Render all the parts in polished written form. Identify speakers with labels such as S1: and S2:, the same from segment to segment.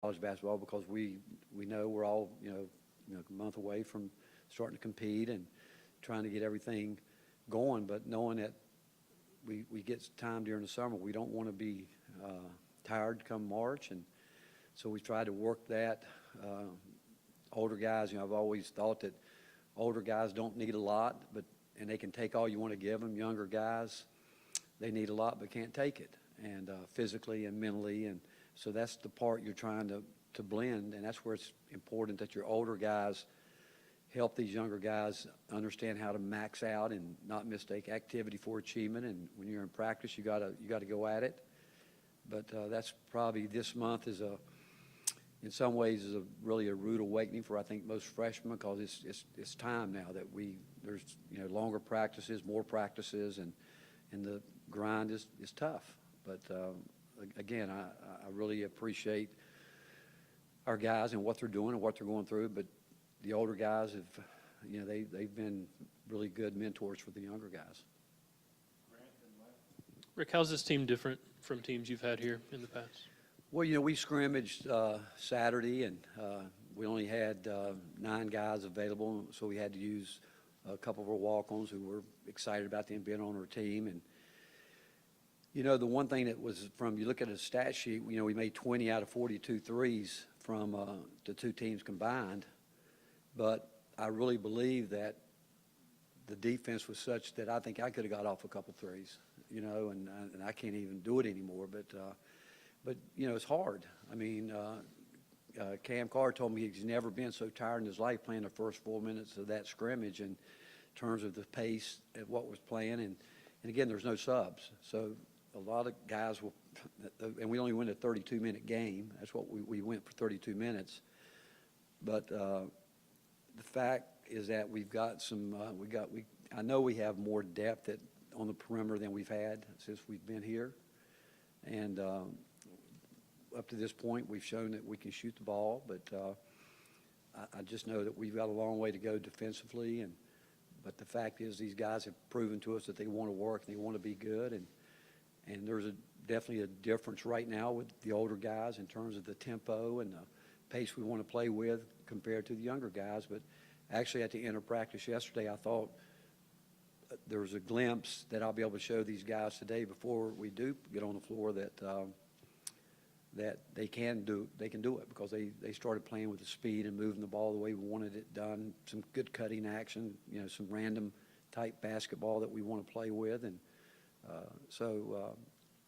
S1: college basketball because we know we're all a month away from starting to compete and trying to get everything going, but knowing that we get time during the summer, we don't want to be tired come March, and so we try to work that. Older guys, I've always thought that older guys don't need a lot, and they can take all you want to give them. Younger guys, they need a lot but can't take it, and physically and mentally, and so that's the part you're trying to blend, and that's where it's important that your older guys help these younger guys understand how to max out and not mistake activity for achievement. And when you're in practice, you gotta go at it. But that's probably this month in some ways is really a rude awakening for I think most freshmen, because it's time now that there's longer practices, more practices, and the grind is tough. But again, I really appreciate our guys and what they're doing and what they're going through. But the older guys have, they've been really good mentors for the younger guys.
S2: Rick, how's this team different from teams you've had here in the past?
S1: Well, we scrimmaged Saturday, and we only had 9 guys available, so we had to use a couple of our walk-ons who were excited about them being on our team. And the one thing that was you look at a stat sheet, we made 20 out of 42 threes from the two teams combined. But I really believe that the defense was such that I think I could have got off a couple threes, and I can't even do it anymore. But it's hard. I mean, Cam Carr told me he's never been so tired in his life playing the first 4 minutes of that scrimmage in terms of the pace at what was playing. And again, there's no subs. So a lot of guys will, and we only win a 32-minute game. That's what we went for 32 minutes. But the fact is that we've got some, I know we have more depth on the perimeter than we've had since we've been here. And up to this point, we've shown that we can shoot the ball, but I just know that we've got a long way to go defensively. But the fact is, these guys have proven to us that they want to work and they want to be good. And there's definitely a difference right now with the older guys in terms of the tempo and the pace we want to play with compared to the younger guys. But actually, at the end of practice yesterday, I thought there was a glimpse that I'll be able to show these guys today before we do get on the floor that they can do it, because they started playing with the speed and moving the ball the way we wanted it done. Some good cutting action, some random type basketball that we want to play with, and so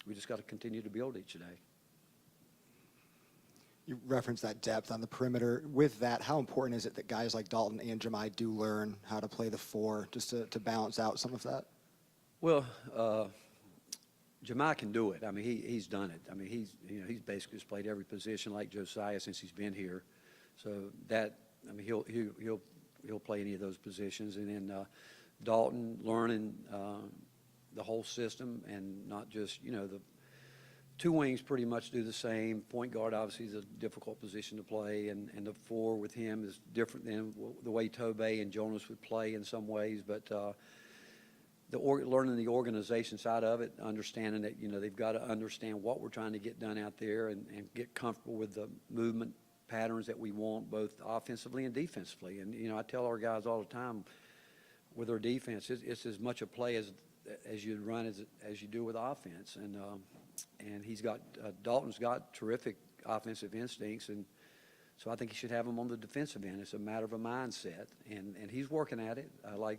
S1: we just got to continue to build each day.
S3: You referenced that depth on the perimeter. With that, how important is it that guys like Dalton and Jemai do learn how to play the 4 just to balance out some of that?
S1: Well, Jemai can do it. I mean, he's done it. I mean, he's basically just played every position like Josiah since he's been here. So he'll play any of those positions. And then Dalton learning the whole system, and not just the two wings pretty much do the same. Point guard obviously is a difficult position to play, and the 4 with him is different than the way Tobey and Jonas would play in some ways. But learning the organization side of it, understanding that they've got to understand what we're trying to get done out there, and get comfortable with the movement patterns that we want, both offensively and defensively. And I tell our guys all the time, with our defense, it's as much a play as you run as you do with offense. And he's got Dalton's got terrific offensive instincts, and so I think he should have them on the defensive end. It's a matter of a mindset, and he's working at it. I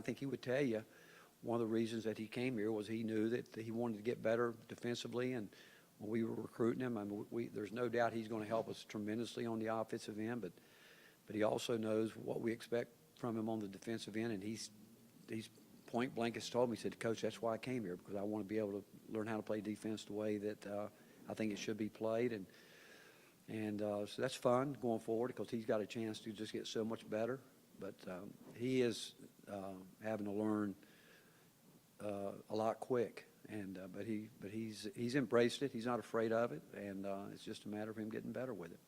S1: think he would tell you one of the reasons that he came here was he knew that he wanted to get better defensively, and when we were recruiting him, there's no doubt he's going to help us tremendously on the offensive end, but he also knows what we expect from him on the defensive end, and he's point blank has told me, he said, Coach, that's why I came here, because I want to be able to learn how to play defense the way that I think it should be played. And so that's fun going forward, because he's got a chance to just get so much better. But he is having to learn a lot quick. But he's embraced it. He's not afraid of it, and it's just a matter of him getting better with it.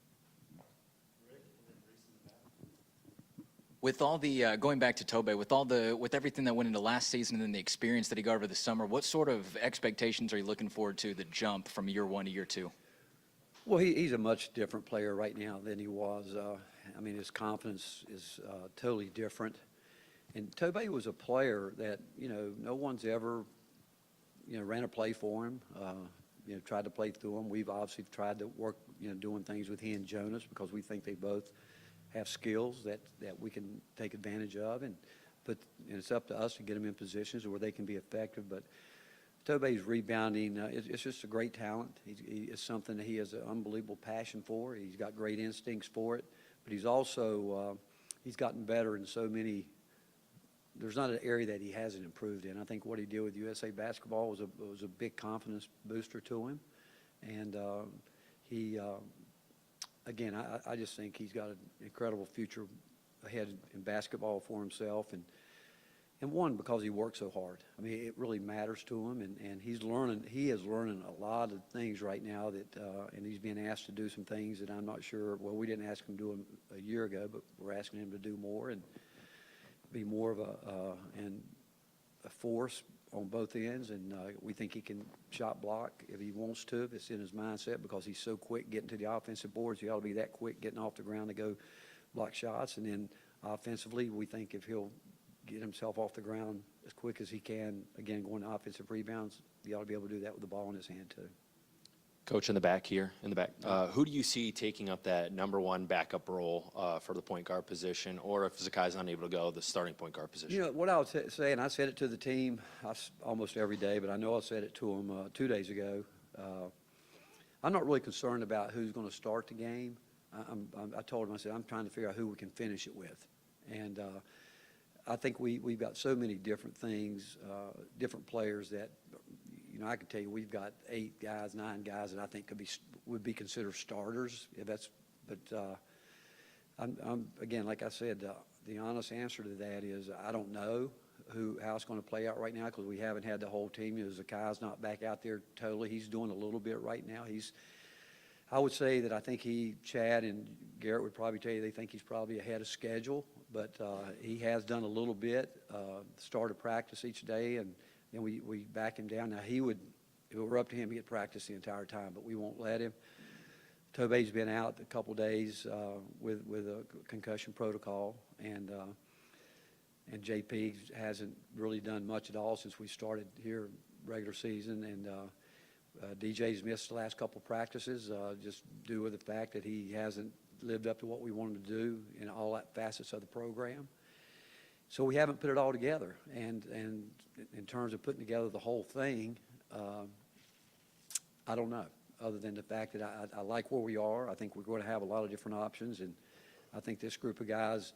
S4: With all the going back to Tobey, with everything that went into last season and then the experience that he got over the summer, what sort of expectations are you looking forward to the jump from year 1 to year 2?
S1: Well, he's a much different player right now than he was. I mean, his confidence is totally different. And Tobey was a player that, no one's ever, ran a play for him, tried to play through him. We've obviously tried to work, doing things with he and Jonas because we think they both have skills that we can take advantage of. And it's up to us to get them in positions where they can be effective. But Tobey's rebounding, it's just a great talent. It's something that he has an unbelievable passion for. He's got great instincts for it. But he's also, he's gotten better in so many. There's not an area that he hasn't improved in. I think what he did with USA Basketball was a big confidence booster to him. And again, I just think he's got an incredible future ahead in basketball for himself. And one, because he works so hard. I mean, it really matters to him, and he is learning a lot of things right now and he's being asked to do some things that I'm not sure, well, we didn't ask him to do them a year ago, but we're asking him to do more and be more of a force on both ends, and we think he can shot block if he wants to, if it's in his mindset, because he's so quick getting to the offensive boards. He ought to be that quick getting off the ground to go block shots, and then offensively, we think if he'll get himself off the ground as quick as he can, again, going to offensive rebounds, he ought to be able to do that with the ball in his hand, too.
S5: Coach, in the back, who do you see taking up that number one backup role for the point guard position, or if Zakai's unable to go, the starting point guard position?
S1: What I would say, and I said it to the team almost every day, but I know I said it to them 2 days ago. I'm not really concerned about who's going to start the game. I told them, I said, I'm trying to figure out who we can finish it with. And I think we've got so many different things, different players that, I could tell you we've got 8 guys, 9 guys that I think would be considered starters. I'm again, like I said, the honest answer to that is I don't know how it's going to play out right now because we haven't had the whole team. Zakai's not back out there totally. He's doing a little bit right now. I would say that I think Chad and Garrett would probably tell you they think he's probably ahead of schedule, but he has done a little bit, started practice each day, and then we back him down. Now, if it were up to him, he'd practice the entire time, but we won't let him. Tobey's been out a couple days with a concussion protocol, and JP hasn't really done much at all since we started here regular season, and DJ's missed the last couple practices just due to the fact that he hasn't lived up to what we wanted to do in all facets of the program. So we haven't put it all together, and in terms of putting together the whole thing, I don't know, other than the fact that I like where we are. I think we're going to have a lot of different options, and I think this group of guys,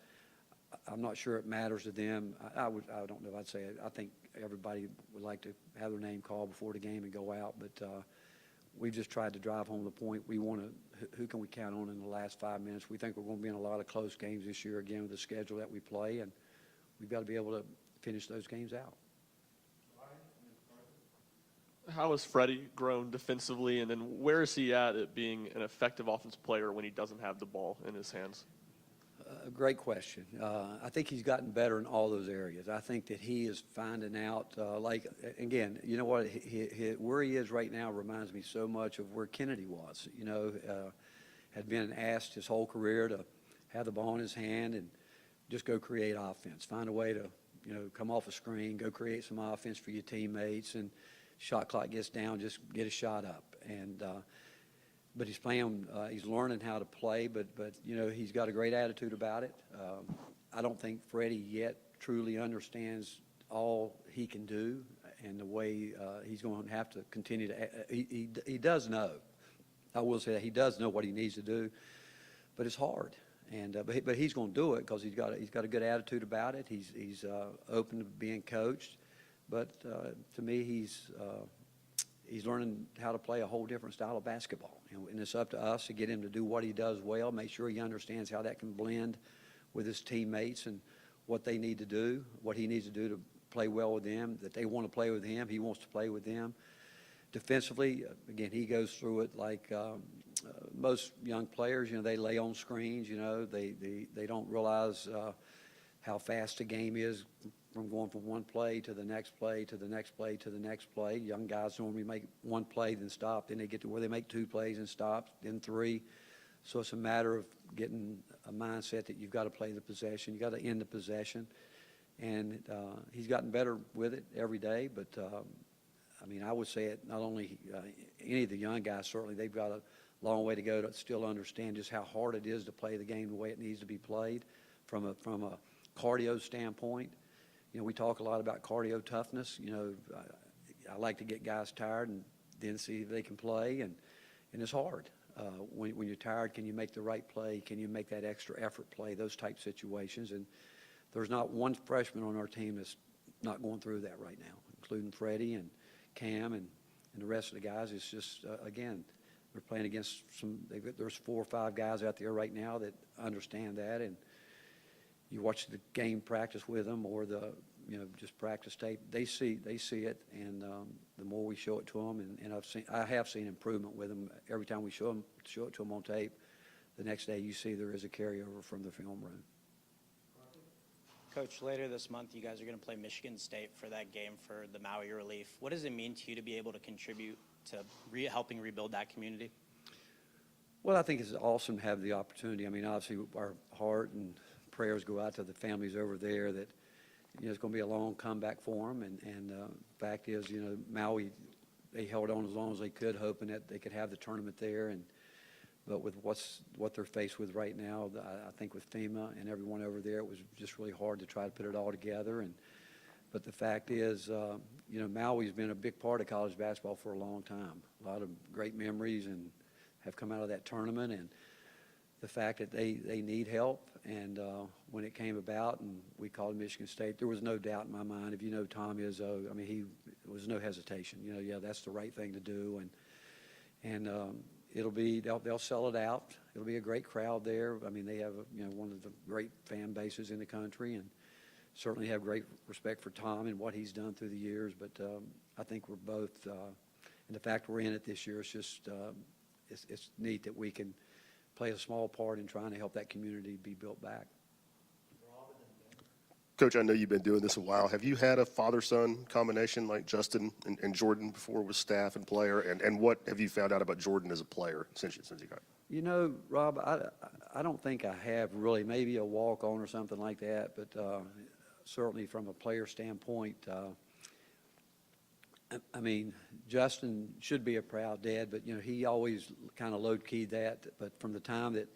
S1: I'm not sure it matters to them. I don't know if I'd say it. I think everybody would like to have their name called before the game and go out, but we've just tried to drive home the point. We want to, who can we count on in the last 5 minutes? We think we're going to be in a lot of close games this year, again, with the schedule that we play, and we've got to be able to finish those games out.
S6: How has Freddie grown defensively, and then where is he at being an effective offensive player when he doesn't have the ball in his hands?
S1: Great question. I think he's gotten better in all those areas. I think that he is finding out, again, you know what, where he is right now reminds me so much of where Kennedy was. Had been asked his whole career to have the ball in his hand and just go create offense, find a way to, come off a screen, go create some offense for your teammates, and shot clock gets down, just get a shot up. And but he's playing, he's learning how to play, but he's got a great attitude about it. I don't think Freddie yet truly understands all he can do and the way he's going to have to continue to. He does know. I will say that he does know what he needs to do, but it's hard. And but he's going to do it because he's got a good attitude about it. He's open to being coached, but to me he's learning how to play a whole different style of basketball, and it's up to us to get him to do what he does well. Make sure he understands how that can blend with his teammates and what they need to do, what he needs to do to play well with them. That they want to play with him, he wants to play with them. Defensively, again, he goes through it like most young players. They lay on screens. They don't realize how fast the game is from going from one play to the next play to the next play to the next play. Young guys normally make one play, then stop. Then they get to where they make two plays and stop, then three. So it's a matter of getting a mindset that you've got to play the possession. You've got to end the possession. And he's gotten better with it every day. But, I mean, I would say it not only any of the young guys, certainly, they've got a long way to go to still understand just how hard it is to play the game the way it needs to be played from a cardio standpoint. You know, we talk a lot about cardio toughness. You know, I like to get guys tired and then see if they can play, and it's hard. When you're tired, can you make the right play? Can you make that extra effort play? Those type situations. And there's not one freshman on our team that's not going through that right now, including Freddie and Cam and the rest of the guys. It's just, again, they're playing against there's 4 or 5 guys out there right now that understand that. And you watch the game practice with them or just practice tape, they see it. And the more we show it to them, and I have seen improvement with them every time we show it to them on tape. The next day you see there is a carryover from the film room.
S7: Coach, later this month, you guys are going to play Michigan State for that game for the Maui relief. What does it mean to you to be able to contribute to helping rebuild that community?
S1: Well, I think it's awesome to have the opportunity. I mean, obviously, our heart and prayers go out to the families over there that, it's going to be a long comeback for them. And the fact is, Maui, they held on as long as they could, hoping that they could have the tournament there. But with what they're faced with right now, I think with FEMA and everyone over there, it was just really hard to try to put it all together. But the fact is, Maui's been a big part of college basketball for a long time. A lot of great memories and have come out of that tournament. And the fact that they need help, and when it came about and we called Michigan State, there was no doubt in my mind. If you know Tom Izzo, I mean, there was no hesitation. That's the right thing to do. And they'll sell it out. It'll be a great crowd there. I mean, they have one of the great fan bases in the country, and certainly have great respect for Tom and what he's done through the years. But I think we're both, and the fact we're in it this year, it's just it's neat that we can play a small part in trying to help that community be built back.
S8: Coach, I know you've been doing this a while. Have you had a father-son combination like Justin and Jordan before with staff and player? And what have you found out about Jordan as a player since he got?
S1: Rob, I don't think I have really. Maybe a walk-on or something like that, but certainly from a player standpoint, I mean, Justin should be a proud dad, but, he always kind of low-keyed that. But from the time that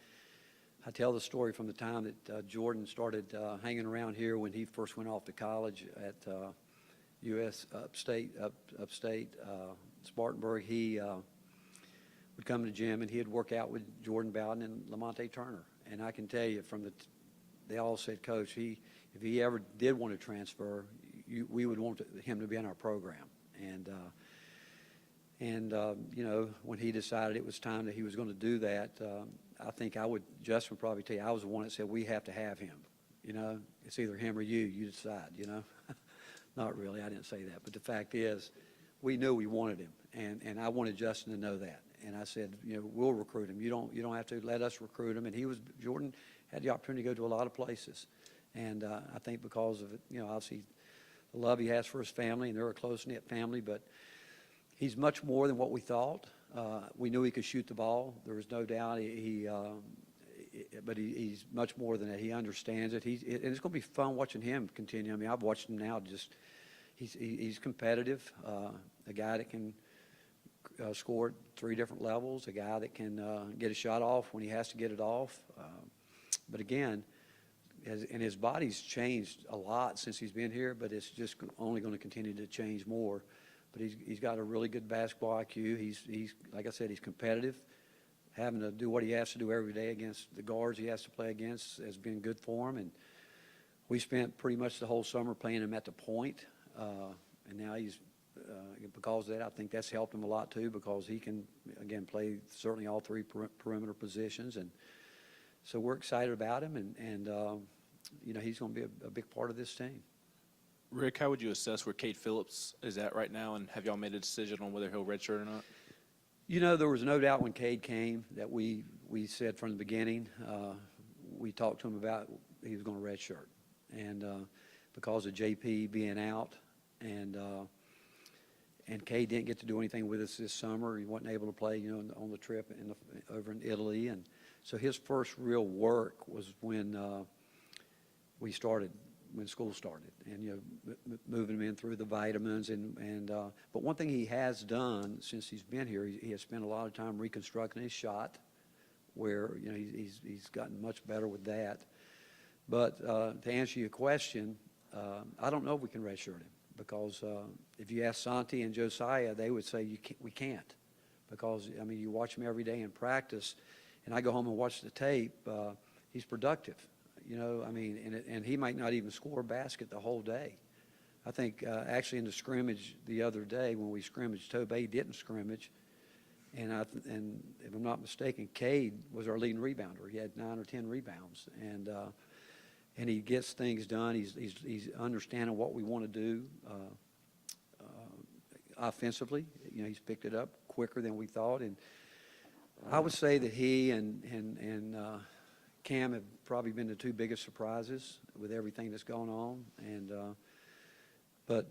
S1: I tell the story from the time that Jordan started hanging around here when he first went off to college at U.S. upstate, Spartanburg, he would come to the gym and he'd work out with Jordan Bowden and Lamonte Turner. And I can tell you they all said, Coach, if he ever did want to transfer, we would want him to be in our program. And when he decided it was time that he was going to do that, I think Justin would probably tell you, I was the one that said, we have to have him. It's either him or you decide, Not really, I didn't say that. But the fact is, we knew we wanted him, and I wanted Justin to know that. And I said, we'll recruit him. You don't have to let us recruit him. And Jordan had the opportunity to go to a lot of places. And I think because of it, obviously the love he has for his family, and they're a close-knit family, but he's much more than what we thought. We knew he could shoot the ball. There was no doubt. But he's much more than that. He understands it. And it's going to be fun watching him continue. I mean, I've watched him now. He's competitive. A guy that can score at 3 different levels. A guy that can get a shot off when he has to get it off. But again, and his body's changed a lot since he's been here. But it's just only going to continue to change more. But he's got a really good basketball IQ. He's like I said, he's competitive. Having to do what he has to do every day against the guards he has to play against has been good for him. And we spent pretty much the whole summer playing him at the point. And now because of that, I think that's helped him a lot too, because he can, again, play certainly all 3 perimeter positions. And so we're excited about him. And he's going to be a big part of this team.
S9: Rick, how would you assess where Cade Phillips is at right now, and have y'all made a decision on whether he'll redshirt or not?
S1: There was no doubt when Cade came that we said from the beginning, we talked to him about he was going to redshirt. And because of JP being out, and Cade didn't get to do anything with us this summer. He wasn't able to play, on the trip over in Italy, and so his first real work was when when school started, and moving him in through the vitamins, but one thing he has done since he's been here, he has spent a lot of time reconstructing his shot, where he's gotten much better with that. But to answer your question, I don't know if we can redshirt him, because if you ask Santi and Josiah, they would say we can't, because you watch him every day in practice, and I go home and watch the tape. He's productive, and he might not even score a basket the whole day. I think actually in the scrimmage the other day when we scrimmaged, Tobey didn't scrimmage, and if I'm not mistaken, Cade was our leading rebounder. He had 9 or 10 rebounds, and he gets things done. He's understanding what we want to do offensively. He's picked it up quicker than we thought, and I would say that he and Cam have probably been the two biggest surprises with everything that's going on. But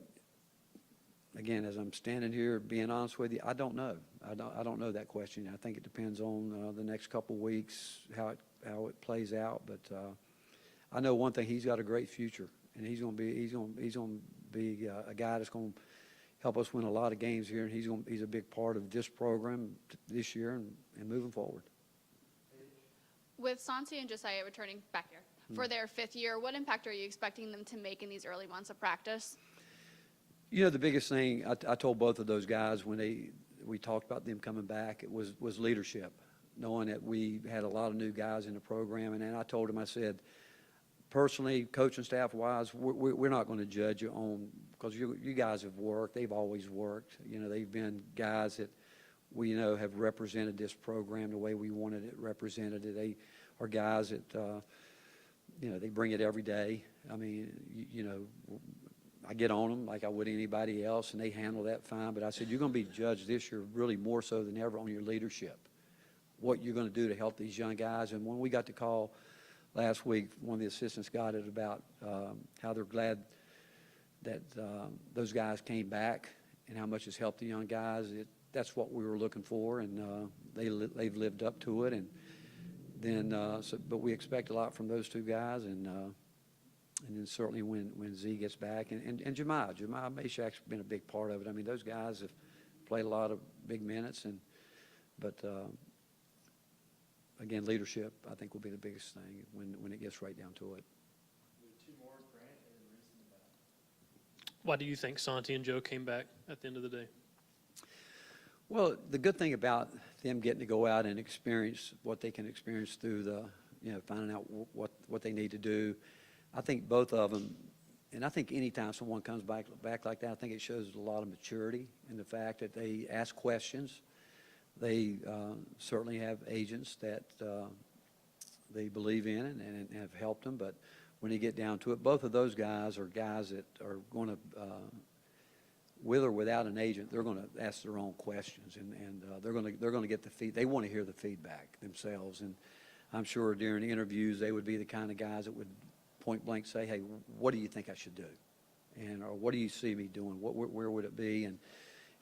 S1: again, as I'm standing here being honest with you, I don't know. I don't know that question. I think it depends on the next couple weeks how it plays out. But I know one thing: he's got a great future, and he's going to be a guy that's going to help us win a lot of games here. And he's a big part of this program this year and moving forward.
S10: With Santi and Josiah returning back here for their 5th year, what impact are you expecting them to make in these early months of practice?
S1: The biggest thing I told both of those guys when we talked about them coming back, it was leadership, knowing that we had a lot of new guys in the program. And I told them, I said, personally, coaching staff-wise, we're not going to judge you on, because you guys have worked. They've always worked. They've been guys that we have represented this program the way we wanted it represented. They are guys that, they bring it every day. I get on them like I would anybody else, and they handle that fine. But I said, you're going to be judged this year really more so than ever on your leadership, what you're going to do to help these young guys. And when we got the call last week, one of the assistants got it about how they're glad that those guys came back and how much it's helped the young guys. That's what we were looking for, and they've lived up to it. And then, but we expect a lot from those two guys, and then certainly when Z gets back, and Jemiah Meshach's been a big part of it. Those guys have played a lot of big minutes, but again, leadership I think will be the biggest thing when it gets right down to it.
S2: Why do you think Santi and Joe came back at the end of the day?
S1: Well, the good thing about them getting to go out and experience what they can experience through the, finding out what they need to do, I think both of them, and I think anytime someone comes back like that, I think it shows a lot of maturity in the fact that they ask questions. They certainly have agents that they believe in and have helped them, but when you get down to it, both of those guys are guys that are going to, with or without an agent, they're going to ask their own questions, and they're going to get the feed. They want to hear the feedback themselves, and I'm sure during interviews they would be the kind of guys that would point blank say, "Hey, what do you think I should do?" or "What do you see me doing? Where would it be?"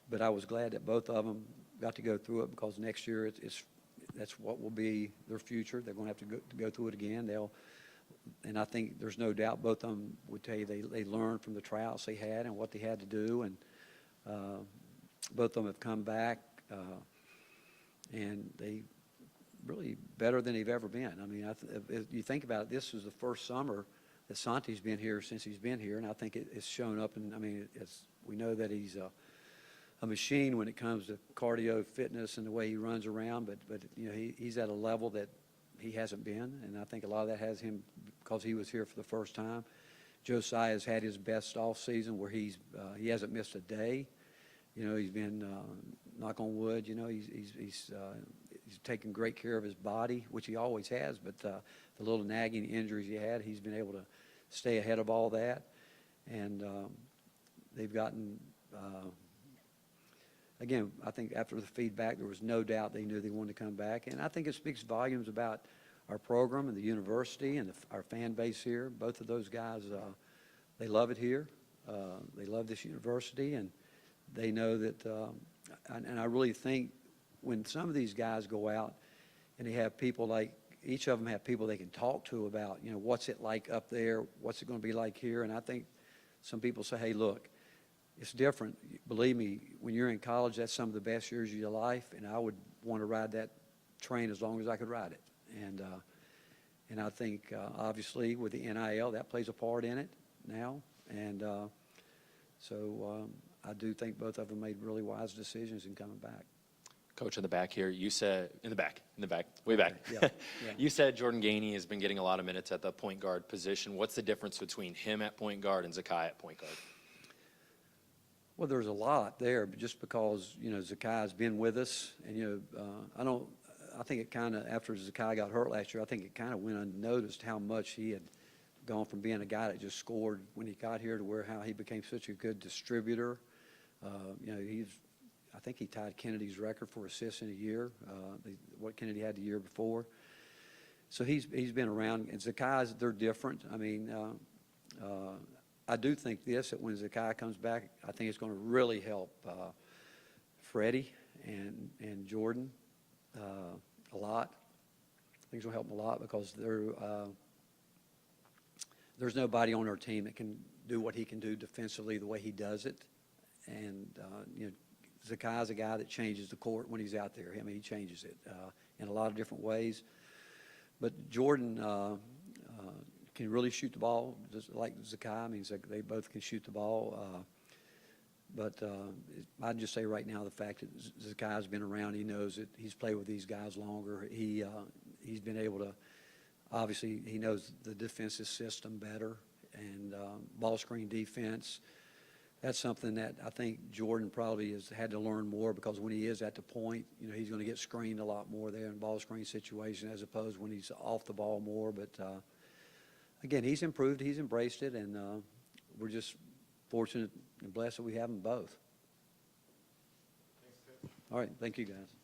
S1: But I was glad that both of them got to go through it, because next year that's what will be their future. They're going to have to go through it again. And I think there's no doubt both of them would tell you they learned from the tryouts they had and what they had to do, and both of them have come back, and they really better than they've ever been. If you think about it, this is the first summer that Santi's been here since he's been here, and I think it's shown up. And we know that he's a machine when it comes to cardio, fitness, and the way he runs around. But he's at a level that he hasn't been, and I think a lot of that has him because he was here for the first time. Josiah has had his best off season where he hasn't missed a day. He's been knock on wood. He's taken great care of his body, which he always has. But the little nagging injuries he had, he's been able to stay ahead of all that, and they've gotten. Again, I think after the feedback, there was no doubt they knew they wanted to come back. And I think it speaks volumes about our program and the university and our fan base here. Both of those guys, they love it here. They love this university, and they know that, and I really think when some of these guys go out and they have people like, each of them have people they can talk to about, what's it like up there, what's it going to be like here, and I think some people say, hey, look, it's different. Believe me, when you're in college, that's some of the best years of your life, and I would want to ride that train as long as I could ride it. And I think, obviously, with the NIL, that plays a part in it now. And so I do think both of them made really wise decisions in coming back.
S5: Coach, in the back here, you said, in the back, way back.
S1: Yeah, yeah.
S5: You said Jordan Gainey has been getting a lot of minutes at the point guard position. What's the difference between him at point guard and Zakai at point guard?
S1: Well, there's a lot there, but just because, Zakai's been with us, and, I think it kind of, after Zakai got hurt last year, I think it kind of went unnoticed how much he had gone from being a guy that just scored when he got here to how he became such a good distributor. I think he tied Kennedy's record for assists in a year, what Kennedy had the year before. So he's been around, and Zakai's, they're different. I mean, I do think that when Zakai comes back, I think it's going to really help Freddie and Jordan a lot. I think it's going to help them a lot because there's nobody on our team that can do what he can do defensively the way he does it. And, Zakai's a guy that changes the court when he's out there. I mean, he changes it in a lot of different ways. But Jordan can really shoot the ball, just like Zakai. I mean, they both can shoot the ball. But I'd just say right now the fact that Zakai's been around, he knows it. He's played with these guys longer. He's been able to, obviously, he knows the defensive system better and ball screen defense. That's something that I think Jordan probably has had to learn more because when he is at the point, he's going to get screened a lot more there in ball screen situation as opposed when he's off the ball more. But again, he's improved, he's embraced it, and we're just fortunate and blessed that we have them both. All right, thank you guys.